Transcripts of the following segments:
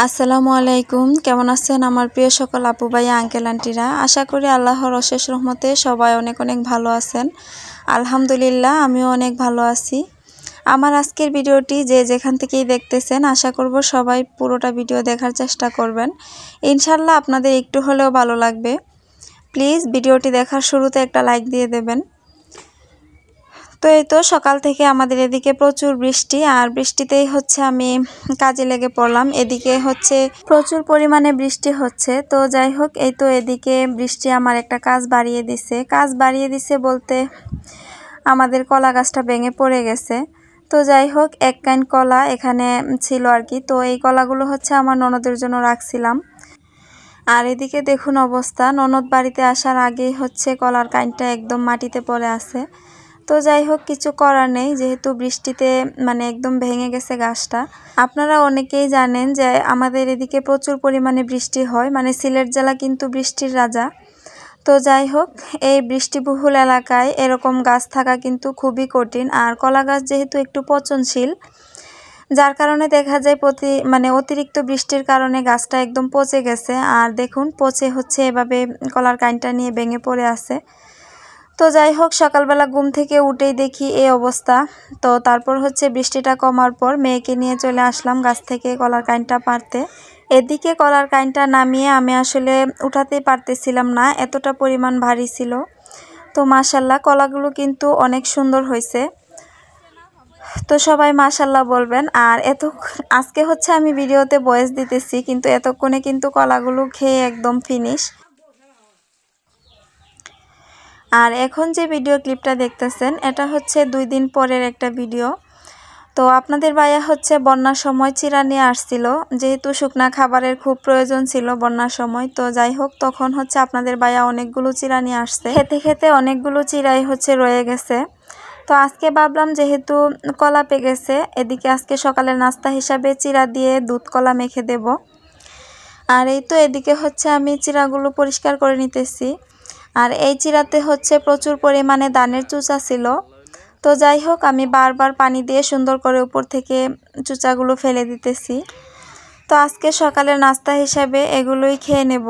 আসসালামু আলাইকুম, কেমন আছেন আমার প্রিয় সকল আপু ভাইয়া আঙ্কেল আন্টিরা। আশা করি আল্লাহর অশেষ রহমতে সবাই অনেক অনেক ভালো আছেন। আলহামদুলিল্লাহ আমিও অনেক ভালো আছি। আমার আজকের ভিডিওটি যে যেখান থেকেই দেখতেছেন আশা করব সবাই পুরোটা ভিডিও দেখার চেষ্টা করবেন। ইনশাল্লাহ আপনাদের একটু হলেও ভালো লাগবে। প্লিজ ভিডিওটি দেখার শুরুতে একটা লাইক দিয়ে দেবেন। তো এই তো সকাল থেকে আমাদের এদিকে প্রচুর বৃষ্টি, আর বৃষ্টিতেই হচ্ছে আমি কাজে লেগে পড়লাম। এদিকে হচ্ছে প্রচুর পরিমাণে বৃষ্টি হচ্ছে। তো যাই হোক, এই তো এদিকে বৃষ্টি আমার একটা কাজ বাড়িয়ে দিছে বলতে আমাদের কলা গাছটা ভেঙে পড়ে গেছে। তো যাই হোক, এক কাইন কলা এখানে ছিল আর কি। তো এই কলাগুলো হচ্ছে আমার ননদের জন্য রাখছিলাম। আর এদিকে দেখুন অবস্থা, ননদ বাড়িতে আসার আগেই হচ্ছে কলার কাইনটা একদম মাটিতে পড়ে আছে। তো যাই হোক, কিছু করার নেই, যেহেতু বৃষ্টিতে একদম ভেঙে গেছে গাছটা। আপনারা অনেকেই জানেন যে আমাদের এদিকে প্রচুর পরিমাণে বৃষ্টি হয়, সিলেট জেলা কিন্তু বৃষ্টির রাজা। তো যাই হোক, এই বৃষ্টিবহুল এলাকায় এরকম গাছ থাকা কিন্তু খুবই কঠিন। আর কলা গাছ যেহেতু একটু পচনশীল, যার কারণে দেখা যায় অতিরিক্ত বৃষ্টির কারণে গাছটা একদম পচে গেছে। আর দেখুন পচে হচ্ছে এভাবে কলার কাইনটা নিয়ে ভেঙে পড়ে আছে। তো যাই হোক, সকালবেলা ঘুম থেকে উঠেই দেখি এই অবস্থা। তো তারপর হচ্ছে বৃষ্টিটা কমার পর মেয়েকে নিয়ে চলে আসলাম গাছ থেকে কলার কাইনটা পাড়তে। এদিকে কলার কাইনটা নামিয়ে আমি আসলে উঠাতেই পারতেছিলাম না, এতটা পরিমাণ ভারী ছিল। তো মাশাল্লাহ কলাগুলো কিন্তু অনেক সুন্দর হয়েছে। তো সবাই মাশাল্লাহ বলবেন। আর আজকে হচ্ছে আমি ভিডিওতে ভয়েস দিতেছি, কিন্তু এতক্ষণে কিন্তু কলাগুলো খেয়ে একদম ফিনিশ। আর এখন যে ভিডিও ক্লিপটা দেখতেছেন এটা হচ্ছে 2 দিন পরের একটা ভিডিও। তো আপনাদের ভাইয়া হচ্ছে বন্যার সময় চিরা নিয়ে আসছিল, যেহেতু শুকনা খাবারের খুব প্রয়োজন ছিল বন্যার সময়। তো যাই হোক, তখন হচ্ছে আপনাদের ভাইয়া অনেকগুলো চিরা নিয়ে আসছে। খেতে খেতে অনেকগুলো চিরাই হচ্ছে রয়ে গেছে। তো আজকে ভাবলাম যেহেতু কলা পেয়ে গেছে, এদিকে আজকে সকালের নাস্তা হিসাবে চিরা দিয়ে দুধ কলা মেখে দেব। আর এই তো এদিকে হচ্ছে আমি চিরাগুলো পরিষ্কার করে নিতেছি। আর এই চিরাতে হচ্ছে প্রচুর পরিমাণে ধানের চুচা ছিল। তো যাই হোক, আমি বারবার পানি দিয়ে সুন্দর করে উপর থেকে চুচাগুলো ফেলে দিতেছি। তো আজকে সকালের নাস্তা হিসাবে এগুলোই খেয়ে নেব।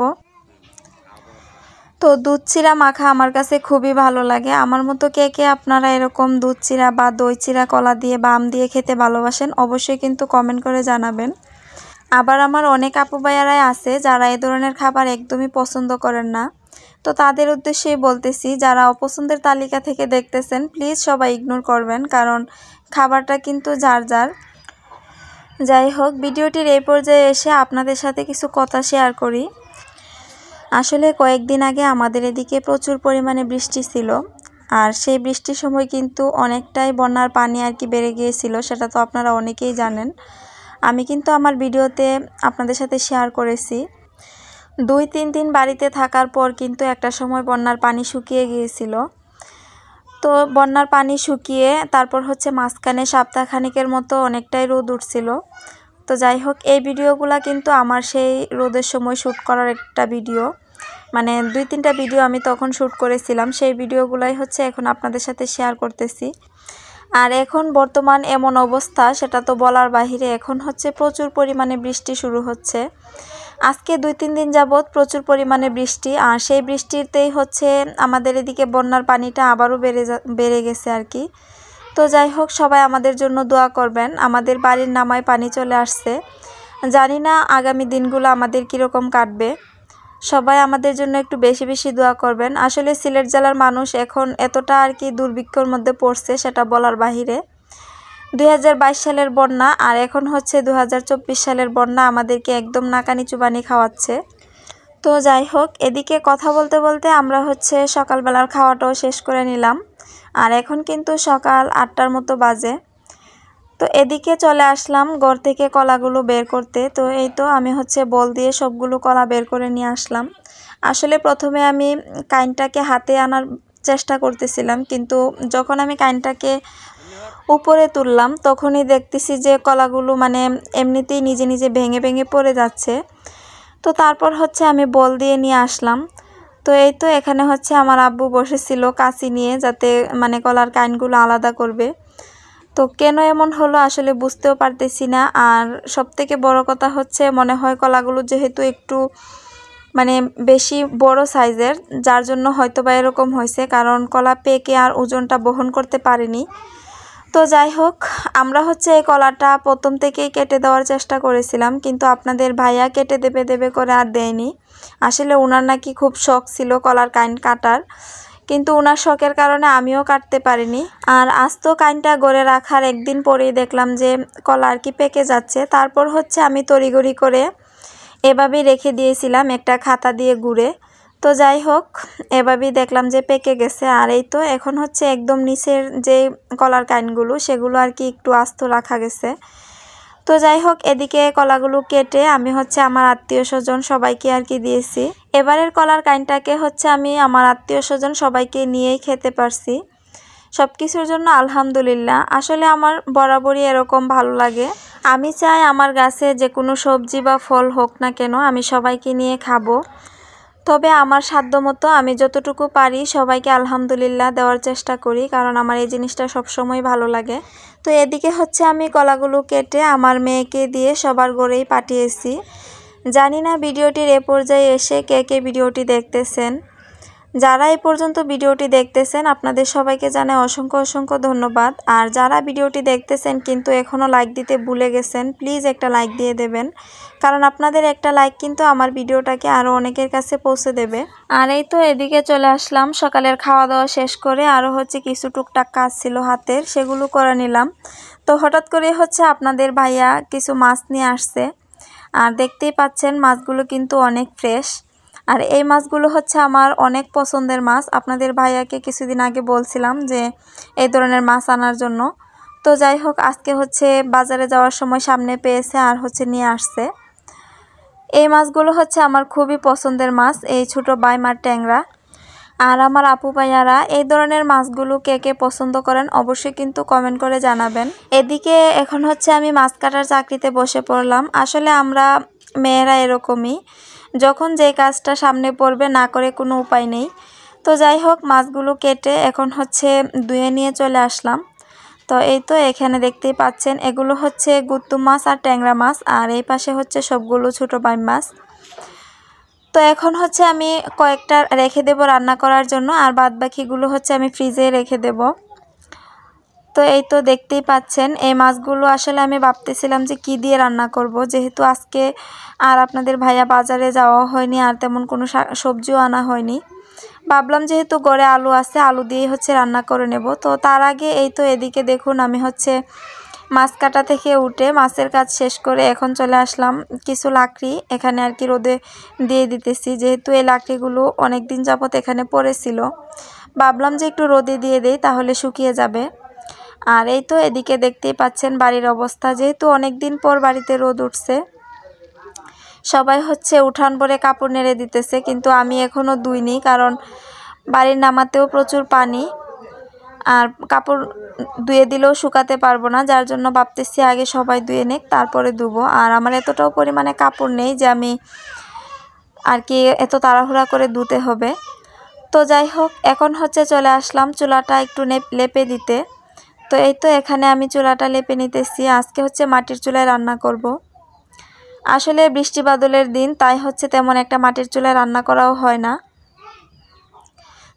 তো দুধ চিরা মাখা আমার কাছে খুবই ভালো লাগে। আমার মতো কে কে আপনারা এরকম দুধ চিরা বা দই চিরা কলা দিয়ে বা আম দিয়ে খেতে ভালোবাসেন, অবশ্যই কিন্তু কমেন্ট করে জানাবেন। আবার আমার অনেক আপু ভাইয়ারাই আছে যারা এই ধরনের খাবার একদমই পছন্দ করেন না। তো তাদের উদ্দেশ্যেই বলতেছি, যারা অপছন্দের তালিকা থেকে দেখতেছেন প্লিজ সবাই ইগনোর করবেন, কারণ খাবারটা কিন্তু যার যার। যাই হোক, ভিডিওটির এই পর্যায়ে এসে আপনাদের সাথে কিছু কথা শেয়ার করি। আসলে কয়েকদিন আগে আমাদের এদিকে প্রচুর পরিমাণে বৃষ্টি ছিল। আর সেই বৃষ্টির সময় কিন্তু অনেকটাই বন্যার পানি আর কি বেড়ে গিয়েছিল, সেটা তো আপনারা অনেকেই জানেন। আমি কিন্তু আমার ভিডিওতে আপনাদের সাথে শেয়ার করেছি। 2-3 দিন বাড়িতে থাকার পর কিন্তু একটা সময় বন্যার পানি শুকিয়ে গিয়েছিল। তো বন্যার পানি শুকিয়ে তারপর হচ্ছে মাঝখানে সপ্তাহখানেকের মতো অনেকটাই রোদ উঠছিল। তো যাই হোক, এই ভিডিওগুলো কিন্তু আমার সেই রোদের সময় শ্যুট করার একটা ভিডিও, 2-3টা ভিডিও আমি তখন শ্যুট করেছিলাম। সেই ভিডিওগুলাই হচ্ছে এখন আপনাদের সাথে শেয়ার করতেছি। আর এখন বর্তমান এমন অবস্থা, সেটা তো বলার বাহিরে। এখন হচ্ছে প্রচুর পরিমাণে বৃষ্টি শুরু হচ্ছে। আজকে 2-3 দিন যাবৎ প্রচুর পরিমাণে বৃষ্টি। আর সেই বৃষ্টিতেই হচ্ছে আমাদের এদিকে বন্যার পানিটা আবারও বেড়ে গেছে আর কি। তো যাই হোক, সবাই আমাদের জন্য দোয়া করবেন। আমাদের বাড়ির নামায় পানি চলে আসছে। জানি না আগামী দিনগুলো আমাদের কীরকম কাটবে। সবাই আমাদের জন্য একটু বেশি বেশি দোয়া করবেন। আসলে সিলেট জেলার মানুষ এখন এতটা আর কি দুর্ভিক্ষর মধ্যে পড়ছে, সেটা বলার বাহিরে। 2022 সালের বন্যা আর এখন হচ্ছে 2024 সালের বন্যা আমাদেরকে একদম নাকানি চুবানি খাওয়াচ্ছে। তো যাই হোক, এদিকে কথা বলতে বলতে আমরা হচ্ছে সকালবেলার খাওয়াটাও শেষ করে নিলাম। আর এখন কিন্তু সকাল 8টার মতো বাজে। তো এদিকে চলে আসলাম ঘর থেকে কলাগুলো বের করতে। তো এই তো আমি হচ্ছে বল দিয়ে সবগুলো কলা বের করে নিয়ে আসলাম। আসলে প্রথমে আমি কাইনটাকে হাতে আনার চেষ্টা করতেছিলাম, কিন্তু যখন আমি কাইনটাকে উপরে তুললাম তখনই দেখতেছি যে কলাগুলো মানে এমনিতেই নিজে নিজে ভেঙে ভেঙে পড়ে যাচ্ছে। তো তারপর হচ্ছে আমি বল দিয়ে নিয়ে আসলাম। তো এই তো এখানে হচ্ছে আমার আব্বু বসেছিল কাঁচি নিয়ে, যাতে মানে কলার কাইনগুলো আলাদা করবে। তো কেন এমন হলো আসলে বুঝতেও পারতেছি না। আর সবথেকে বড় কথা হচ্ছে মনে হয় কলাগুলো যেহেতু একটু মানে বেশি বড় সাইজের, যার জন্য হয়তো বা এরকম হয়েছে, কারণ কলা পেকে আর ওজনটা বহন করতে পারেনি। তো যাই হোক, আমরা হচ্ছে এই কলাটা প্রথম থেকেই কেটে দেওয়ার চেষ্টা করেছিলাম, কিন্তু আপনাদের ভাইয়া কেটে দেবে দেবে করে আর দেয়নি। আসলে ওনার নাকি খুব শখ ছিল কলার কাইন কাটার, কিন্তু ওনার শখের কারণে আমিও কাটতে পারিনি। আর আস্ত কাইনটা গড়ে রাখার একদিন পরেই দেখলাম যে কলা আর কি পেকে যাচ্ছে। তারপর হচ্ছে আমি তড়িঘড়ি করে এভাবেই রেখে দিয়েছিলাম একটা খাতা দিয়ে গুঁড়ে। তো যাই হোক, এভাবেই দেখলাম যে পেকে গেছে। আর এই তো এখন হচ্ছে একদম নিচের যে কলার কাইনগুলো সেগুলো আর কি একটু আস্ত রাখা গেছে। তো যাই হোক, এদিকে কলাগুলো কেটে আমি হচ্ছে আমার আত্মীয় স্বজন সবাইকে আর কি দিয়েছি। এবারের কলার কাইনটাকে হচ্ছে আমি আমার আত্মীয় স্বজন সবাইকে নিয়েই খেতে পারছি। সব কিছুর জন্য আলহামদুলিল্লাহ। আসলে আমার বরাবরই এরকম ভালো লাগে। আমি চাই আমার গাছে যে কোনো সবজি বা ফল হোক না কেন আমি সবাইকে নিয়ে খাবো। তবে আমার সাধ্যমতো আমি যতটুকু পারি সবাইকে আলহামদুলিল্লাহ দেওয়ার চেষ্টা করি, কারণ আমার এই জিনিসটা সবসময় ভালো লাগে। তো এদিকে হচ্ছে আমি কলাগুলো কেটে আমার মেয়েকে দিয়ে সবার ঘরেই পাঠিয়েছি। জানি না ভিডিওটির এ পর্যায়ে এসে কে কে ভিডিওটি দেখতেছেন। যারা এই পর্যন্ত ভিডিওটি দেখতেছেন আপনাদের সবাইকে জানাই অসংখ্য অসংখ্য ধন্যবাদ। আর যারা ভিডিওটি দেখতেছেন কিন্তু এখনও লাইক দিতে ভুলে গেছেন, প্লিজ একটা লাইক দিয়ে দেবেন, কারণ আপনাদের একটা লাইক কিন্তু আমার ভিডিওটাকে আরও অনেকের কাছে পৌঁছে দেবে। আর এই তো এদিকে চলে আসলাম সকালের খাওয়া দাওয়া শেষ করে। আরও হচ্ছে কিছু টুকটাক কাজ ছিল হাতের, সেগুলো করে নিলাম। তো হঠাৎ করে হচ্ছে আপনাদের ভাইয়া কিছু মাছ নিয়ে আসছে। আর দেখতেই পাচ্ছেন মাছগুলো কিন্তু অনেক ফ্রেশ। আর এই মাছগুলো হচ্ছে আমার অনেক পছন্দের মাছ। আপনাদের ভাইয়াকে কিছুদিন আগে বলছিলাম যে এই ধরনের মাছ আনার জন্য। তো যাই হোক, আজকে হচ্ছে বাজারে যাওয়ার সময় সামনে পেয়েছে আর হচ্ছে নিয়ে আসছে। এই মাছগুলো হচ্ছে আমার খুবই পছন্দের মাছ, এই ছোট বাইমার ট্যাংরা। আর আমার আপু ভাইয়ারা এই ধরনের মাছগুলো কে কে পছন্দ করেন অবশ্যই কিন্তু কমেন্ট করে জানাবেন। এদিকে এখন হচ্ছে আমি মাছ কাটার চাকরিতে বসে পড়লাম। আসলে আমরা মেয়েরা এরকমই, যখন যে কাজটা সামনে পড়বে না করে কোনো উপায় নেই। তো যাই হোক, মাছগুলো কেটে এখন হচ্ছে ধুয়ে নিয়ে চলে আসলাম। তো এই তো এখানে দেখতেই পাচ্ছেন এগুলো হচ্ছে গুত্তু মাছ আর ট্যাংরা মাছ, আর এই পাশে হচ্ছে সবগুলো ছোট বাইম মাছ। তো এখন হচ্ছে আমি কয়েকটা রেখে দেব রান্না করার জন্য, আর বাদ বাকিগুলো হচ্ছে আমি ফ্রিজে রেখে দেব। তো এই তো দেখতেই পাচ্ছেন এই মাছগুলো আসলে আমি ভাবতেছিলাম যে কি দিয়ে রান্না করব, যেহেতু আজকে আর আপনাদের ভাইয়া বাজারে যাওয়া হয়নি আর তেমন কোনো সবজিও আনা হয়নি। ভাবলাম যেহেতু ঘরে আলু আছে, আলু দিয়েই হচ্ছে রান্না করে নেব। তো তার আগে এই তো এদিকে দেখুন আমি হচ্ছে মাছ কাটা থেকে উঠে মাছের কাজ শেষ করে এখন চলে আসলাম কিছু লাকড়ি এখানে আর কি রোদে দিয়ে দিতেছি, যেহেতু এই লাকড়িগুলো অনেক দিন যাবত এখানে পড়েছিল। ভাবলাম যে একটু রোদে দিয়ে দেই, তাহলে শুকিয়ে যাবে। আর এই তো এদিকে দেখতেই পাচ্ছেন বাড়ির অবস্থা, যেহেতু অনেক দিন পর বাড়িতে রোদ উঠছে, সবাই হচ্ছে উঠান ভরে কাপড় নেড়ে দিতেছে, কিন্তু আমি এখনও ধুইনি, কারণ বাড়ির নামাতেও প্রচুর পানি, আর কাপড় ধুয়ে দিলেও শুকাতে পারবো না, যার জন্য ভাবতেছি আগে সবাই ধুয়ে নেক তারপরে ধুবো। আর আমার এতটাও পরিমাণে কাপড় নেই যে আমি আর কি এত তাড়াহুড়া করে ধুতে হবে। তো যাই হোক, এখন হচ্ছে চলে আসলাম চুলাটা একটু লেপে দিতে। তো এই তো এখানে আমি চুলাটা লেপে নিতেছি। আজকে হচ্ছে মাটির চুলায় রান্না করব। আসলে বৃষ্টি বাদলের দিন, তাই হচ্ছে তেমন একটা মাটির চুলায় রান্না করাও হয় না।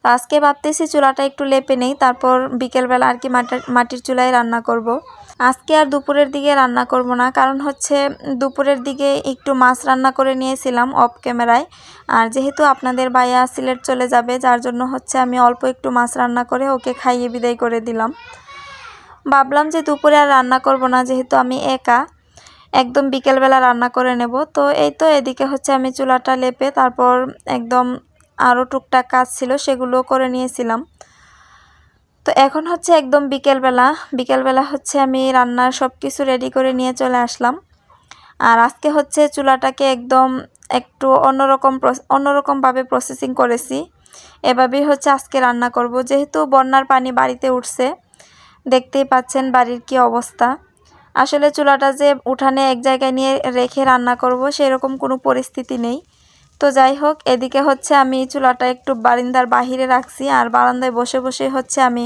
আজকে ভাবতেছি চুলাটা একটু লেপে নেই, তারপর বিকেলবেলা আর কি মাটির চুলায় রান্না করব। আজকে আর দুপুরের দিকে রান্না করব না, কারণ হচ্ছে দুপুরের দিকে একটু মাছ রান্না করে নিয়েছিলাম অফ ক্যামেরায়। আর যেহেতু আপনাদের ভাইয়া সিলেট চলে যাবে, যার জন্য হচ্ছে আমি অল্প একটু মাছ রান্না করে ওকে খাইয়ে বিদায় করে দিলাম। ভাবলাম যে দুপুরে আর রান্না করব না, যেহেতু আমি একা, একদম বিকেলবেলা রান্না করে নেব। তো এই তো এদিকে হচ্ছে আমি চুলাটা লেপে তারপর একদম আরও টুকটাক কাজ ছিল সেগুলো করে নিয়েছিলাম। তো এখন হচ্ছে একদম বিকেলবেলা হচ্ছে আমি রান্নার সব কিছু রেডি করে নিয়ে চলে আসলাম। আর আজকে হচ্ছে চুলাটাকে একদম একটু অন্যরকমভাবে প্রসেসিং করেছি। এভাবেই হচ্ছে আজকে রান্না করব, যেহেতু বন্যার পানি বাড়িতে উঠছে, দেখতেই পাচ্ছেন বাড়ির কি অবস্থা। আসলে চুলাটা যে উঠানে এক জায়গায় নিয়ে রেখে রান্না করব সেরকম কোনো পরিস্থিতি নেই। তো যাই হোক, এদিকে হচ্ছে আমি চুলাটা একটু বারান্দার বাহিরে রাখছি, আর বারান্দায় বসে বসে হচ্ছে আমি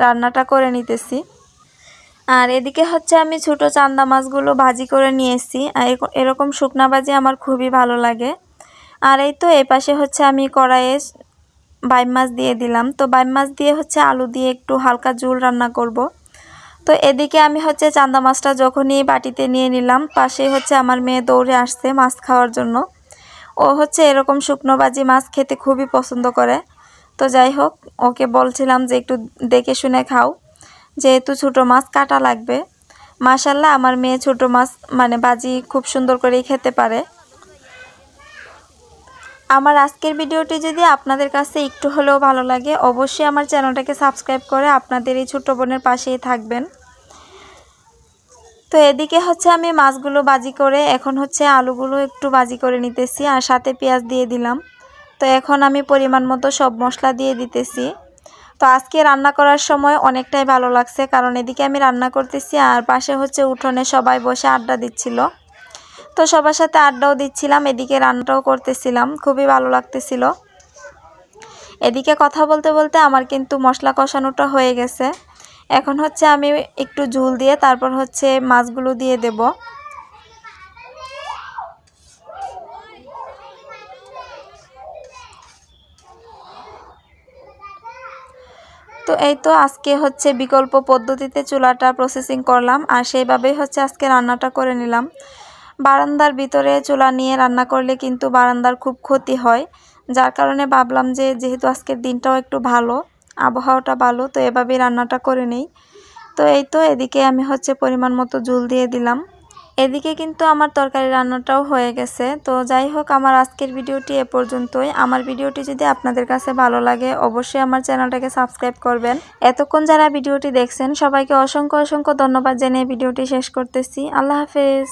রান্নাটা করে নিতেছি। আর এদিকে হচ্ছে আমি ছোট চান্দা মাছগুলো ভাজি করে নিয়েছি। আর এরকম শুকনা ভাজি আমার খুবই ভালো লাগে। আর এই তো এই পাশে হচ্ছে আমি কড়াইয়ে বাইম মাছ দিয়ে দিলাম। তো বাইম মাছ দিয়ে হচ্ছে আলু দিয়ে একটু হালকা ঝোল রান্না করব। তো এদিকে আমি হচ্ছে চান্দা মাছটা যখনই বাটিতে নিয়ে নিলাম, পাশে হচ্ছে আমার মেয়ে দৌড়ে আসছে মাছ খাওয়ার জন্য। ও হচ্ছে এরকম শুকনো ভাজি মাছ খেতে খুবই পছন্দ করে। তো যাই হোক, ওকে বলছিলাম যে একটু দেখে শুনে খাও, যেহেতু ছোটো মাছ কাটা লাগবে। মাশাল্লাহ, আমার মেয়ে ছোটো মাছ মানে ভাজি খুব সুন্দর করেই খেতে পারে। আমার আজকের ভিডিওটি যদি আপনাদের কাছে একটু হলেও ভালো লাগে, অবশ্যই আমার চ্যানেলটাকে সাবস্ক্রাইব করে আপনাদের এই ছোট্ট বোনের পাশেই থাকবেন। তো এদিকে হচ্ছে আমি মাছগুলো ভাজি করে এখন হচ্ছে আলুগুলো একটু ভাজি করে নিতেছি, আর সাথে পেঁয়াজ দিয়ে দিলাম। তো এখন আমি পরিমাণ মতো সব মশলা দিয়ে দিতেছি। তো আজকে রান্না করার সময় অনেকটাই ভালো লাগছে, কারণ এদিকে আমি রান্না করতেছি আর পাশে হচ্ছে উঠোনে সবাই বসে আড্ডা দিচ্ছিল। তো সবার সাথে আড্ডাও দিচ্ছিলাম, এদিকে রান্নাটাও করতেছিলাম, খুবই ভালো লাগতেছিল। এদিকে কথা বলতে বলতে আমার কিন্তু মশলা কষানোটা হয়ে গেছে। এখন হচ্ছে আমি একটু ঝোল দিয়ে তারপর হচ্ছে মাছগুলো দিয়ে দেব। তো এই তো আজকে হচ্ছে বিকল্প পদ্ধতিতে চুলাটা প্রসেসিং করলাম, আর সেইভাবেই হচ্ছে আজকে রান্নাটা করে নিলাম। বারান্দার ভিতরে চুলা নিয়ে রান্না করলে কিন্তু বারান্দার খুব ক্ষতি হয়, যার কারণে ভাবলাম যে যেহেতু আজকের দিনটাও একটু ভালো, আবহাওয়াটা ভালো, তো এভাবেই রান্নাটা করে নেই। তো এই তো এদিকে আমি হচ্ছে পরিমাণ মতো ঝোল দিয়ে দিলাম। এদিকে কিন্তু আমার তরকারি রান্নাটাও হয়ে গেছে। তো যাই হোক, আমার আজকের ভিডিওটি এ পর্যন্তই। আমার ভিডিওটি যদি আপনাদের কাছে ভালো লাগে, অবশ্যই আমার চ্যানেলটাকে সাবস্ক্রাইব করবেন। এতক্ষণ যারা ভিডিওটি দেখছেন সবাইকে অসংখ্য ধন্যবাদ জানিয়ে ভিডিওটি শেষ করতেছি। আল্লাহ হাফেজ।